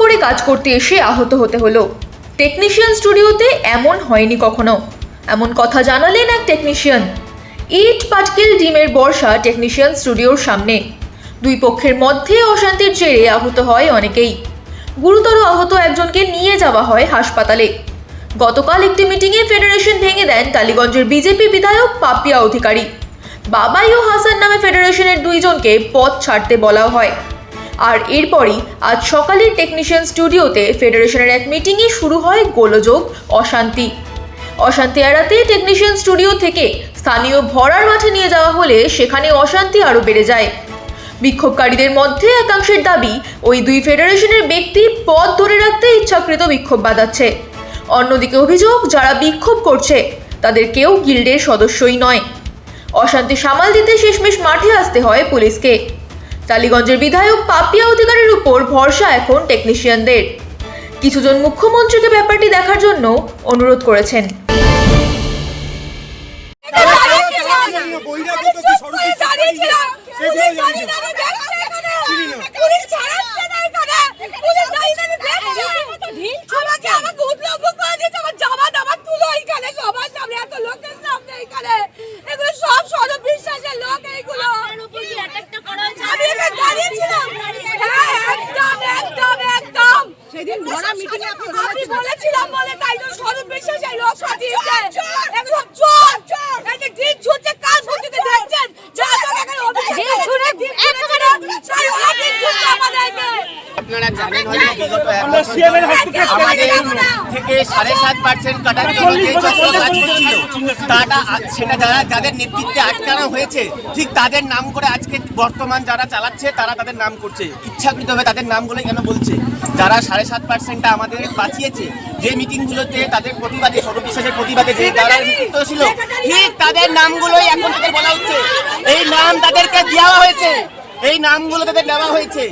ফ্লোরে কাজ করতে এসে আহত হতে হলো। টেকনিশিয়ান স্টুডিওতে এমন হয়নি কখনো, এমন কথা জানালেন এক টেকনিশিয়ান। ইট পাটকেল ডিমের বর্ষা টেকনিশিয়ান স্টুডিওর সামনে। দুই পক্ষের মধ্যে অশান্তির জেরে আহত হয় অনেকেই। গুরুতর আহত একজনকে নিয়ে যাওয়া হয় হাসপাতালে। গতকাল একটি মিটিংয়ে ফেডারেশন ভেঙে দেন টালিগঞ্জের বিজেপি বিধায়ক পাপিয়া অধিকারী। বাবাই ও হাসান নামে ফেডারেশনের দুইজনকে পদ ছাড়তে বলা হয়। আর এরপরই আজ সকালে টেকনিশিয়ান স্টুডিওতে ফেডারেশনের এক মিটিংয়ে শুরু হয় গোলযোগ, অশান্তি এড়াতে টেকনিশিয়ান স্টুডিও থেকে স্থানীয় ভরার মাঠে নিয়ে যাওয়া হলে সেখানে অশান্তি আরও বেড়ে যায়। বিক্ষোভকারীদের মধ্যে একাংশের দাবি ওই দুই ফেডারেশনের ব্যক্তি পদ ধরে রাখতে ইচ্ছাকৃত বিক্ষোভ বাঁধাচ্ছে। অন্যদিকে অভিযোগ, যারা বিক্ষোভ করছে তাদের কেউ গিল্ডের সদস্যই নয়। অশান্তি সামাল দিতে শেষমেশ মাঠে আসতে হয় পুলিশকে। টালিগঞ্জের বিধায়ক পাপিয়া অধিকারীর উপর ভরসা এখন টেকনিশিয়ানদের। কিছুজন মুখ্যমন্ত্রীকে ব্যাপারটি দেখার জন্য অনুরোধ করেছেন। সেদিন ভরা মিটিং এ আপনি বলেছিলাম বলে তাই তো স্বরূপ বিশ্বাস এই লোক পাঠিয়েছে একদম চোর এই যে দিন ছুটছে কাজ করতে দেখছেন যা তো এখানে অভিযোগ দিন ছুটে একেবারে চাই দিন ছুটছে আমাদেরকে। আপনারা জানেন হয়তো বিগত আমরা সিএমের হস্তক্ষেপ আমাদের থেকে 7.5% কাটার জন্য যে চক্র কাজ করছিল সেটা যাদের নেতৃত্বে আটকানো হয়েছে ঠিক তাদের নাম করে আজকে বর্তমান যারা চালাচ্ছে তারা তাদের নাম করছে। ইচ্ছাকৃতভাবে তাদের নামগুলো কেন বলছে? যারা 7.5%টা আমাদের বাঁচিয়েছে যে মিটিংগুলোতে তাদের প্রতিবাদে, স্বরূপ বিশ্বাসের প্রতিবাদে যে যারা নেতৃত্ব ছিল ঠিক তাদের নামগুলোই এখন তাদের বলা হচ্ছে। এই নাম তাদেরকে দেওয়া হয়েছে, এই নামগুলো তাদের দেওয়া হয়েছে।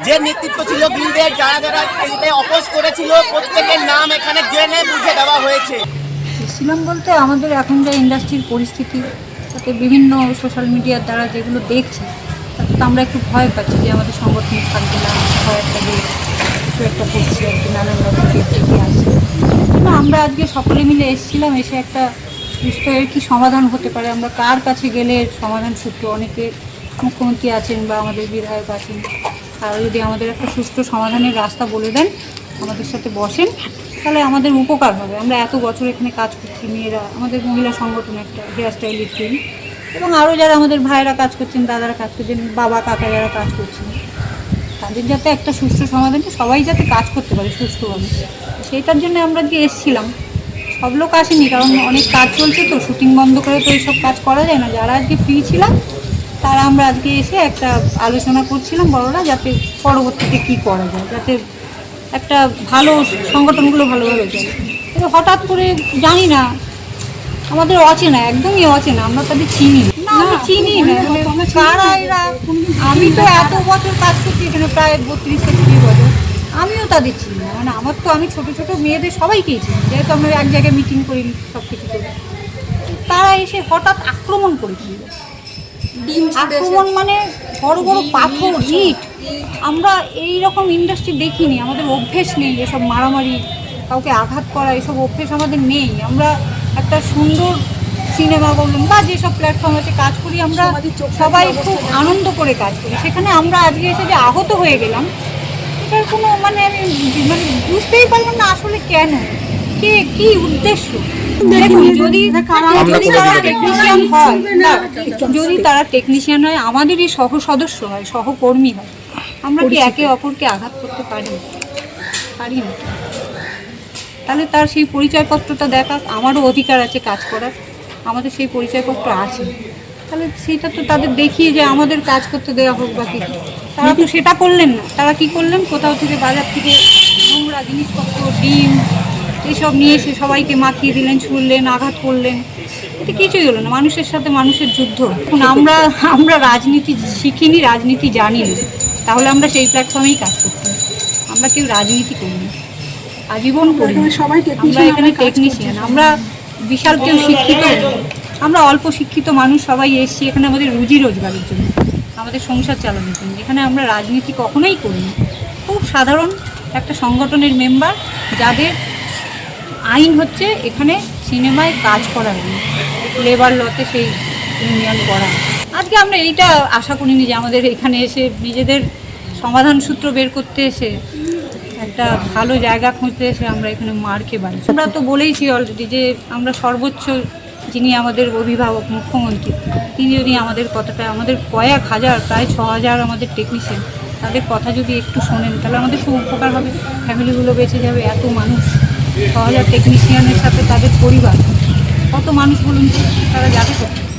যে নেতৃত্ব ছিল গিল্ডের যারা যারা এতে অপোজ করেছিল প্রত্যেকের নাম এখানে জেনে বুঝে দেওয়া হয়েছে। ছিলাম বলতে আমাদের এখন যা ইন্ডাস্ট্রির পরিস্থিতি, তাতে বিভিন্ন সোশ্যাল মিডিয়ার দ্বারা যেগুলো দেখছি তাতে তো আমরা একটু ভয় পাচ্ছি যে আমাদের সংগঠন থাকবে না, ভয়ের থেকে কিছু একটা করছি আর কি, নানান রকম থেকে আসছে। কিন্তু আমরা আজকে সকলে মিলে এসেছিলাম, এসে একটা সুস্থ এর কী সমাধান হতে পারে, আমরা কার কাছে গেলে সমাধান সূত্র, অনেকে মুখ্যমন্ত্রী আছেন বা আমাদের বিধায়ক আছেন, তারা যদি আমাদের একটা সুষ্ঠু সমাধানের রাস্তা বলে দেন, আমাদের সাথে বসেন, তাহলে আমাদের উপকার হবে। আমরা এত বছর এখানে কাজ করছি, মেয়েরা, আমাদের মহিলা সংগঠন একটা হেয়ার স্টাইলের টিম, এবং আরও যারা আমাদের ভাইরা কাজ করছেন, দাদারা কাজ করছেন, বাবা কাকা যারা কাজ করছেন, তাদের যাতে একটা সুষ্ঠু সমাধানে সবাই যাতে কাজ করতে পারে সুষ্ঠুভাবে, সেইটার জন্য আমরা আজকে এসেছিলাম। সব লোক আসেনি, কারণ অনেক কাজ চলছে তো, শুটিং বন্ধ করে তো এইসব কাজ করা যায় না। যারা আজকে ফ্রি ছিলাম তারা আমরা আজকে এসে একটা আলোচনা করছিলাম বড়রা, যাতে পরবর্তীতে কী করা যায়, যাতে একটা ভালো সংগঠনগুলো ভালোভাবে চলে। কিন্তু হঠাৎ করে জানি না, আমাদের অচেনা, একদমই অচেনা, আমরা তাদের চিনি না, আমি চিনি না কারা এরা। আমি তো এত বছর কাজ করছি এখানে, প্রায় 32 থেকে 30 বছর, আমিও তাদের চিনি না। মানে আমার তো, আমি ছোটো ছোটো মেয়েদের সবাইকেই চিনি, যেহেতু আমরা এক জায়গায় মিটিং করি, সব কিছু করি। তারা এসে হঠাৎ আক্রমণ করে দিল। আক্রমণ মানে বড় বড় পাথর, ইট। আমরা এই রকম ইন্ডাস্ট্রি দেখিনি, আমাদের অভ্যেস নেই এসব মারামারি, কাউকে আঘাত করা, এসব অভ্যেস আমাদের নেই। আমরা একটা সুন্দর সিনেমা বলুন বা যেসব প্ল্যাটফর্ম আছে কাজ করি, আমরা সবাই খুব আনন্দ করে কাজ করি। সেখানে আমরা আজকে এসে যে আহত হয়ে গেলাম, এটার কোনো মানে আমি বুঝতেই পারলাম না আসলে কেন, কে কী উদ্দেশ্য। দেখুন, যদি তারা টেকনিশিয়ান হয়, যদি তারা টেকনিশিয়ান হয়, আমাদেরই সহ সদস্য হয়, সহকর্মী হয়, আমরা কি একে অপরকে আঘাত করতে পারি না? তাহলে তার সেই পরিচয়পত্রটা দেখাক, আমারও অধিকার আছে কাজ করার, আমাদের সেই পরিচয়পত্র আছে, তাহলে সেটা তো তাদের দেখিয়ে যে আমাদের কাজ করতে দেওয়া হোক বা কিছু। তারা তো সেটা করলেন না। তারা কি করলেন, কোথাও থেকে বাজার থেকে নোংরা জিনিসপত্র, ডিম এসব নিয়ে এসে সবাইকে মাখিয়ে দিলেন, ছুড়লেন, আঘাত করলেন। এতে কিছুই হলো না, মানুষের সাথে মানুষের যুদ্ধ। এখন আমরা রাজনীতি শিখিনি, রাজনীতি জানি না, তাহলে আমরা সেই প্ল্যাটফর্মেই কাজ করতাম। আমরা কেউ রাজনীতি করি না, আজীবন করি। আমরা এখানে টেকনিশিয়ান, আমরা বিশাল কেউ শিক্ষিত, আমরা অল্প শিক্ষিত মানুষ সবাই এসেছি এখানে আমাদের রুজি রোজগারের জন্য, আমাদের সংসার চালানোর জন্য। এখানে আমরা রাজনীতি কখনোই করি না, খুব সাধারণ একটা সংগঠনের মেম্বার, যাদের আইন হচ্ছে এখানে সিনেমায় কাজ করা নেই, লেবার লতে সেই ইউনিয়ন করা। আজকে আমরা এইটা আশা করিনি যে আমাদের এখানে এসে নিজেদের সমাধান সূত্র বের করতে এসে একটা ভালো জায়গা খুঁজতে এসে আমরা এখানে মার খেয়ে বাড়ি। আমরা তো বলেইছি অলরেডি যে আমরা সর্বোচ্চ যিনি আমাদের অভিভাবক মুখ্যমন্ত্রী, তিনি যদি আমাদের কথাটা, আমাদের কয়েক হাজার, প্রায় 6,000 আমাদের টেকনিশিয়ান, তাদের কথা যদি একটু শোনেন তাহলে আমাদের খুব উপকার হবে, ফ্যামিলিগুলো বেঁচে যাবে। এত মানুষ, 6,000 টেকনিশিয়ানের সাথে তাদের পরিবার, কত মানুষ বলুন, তারা যাবে কোথায়?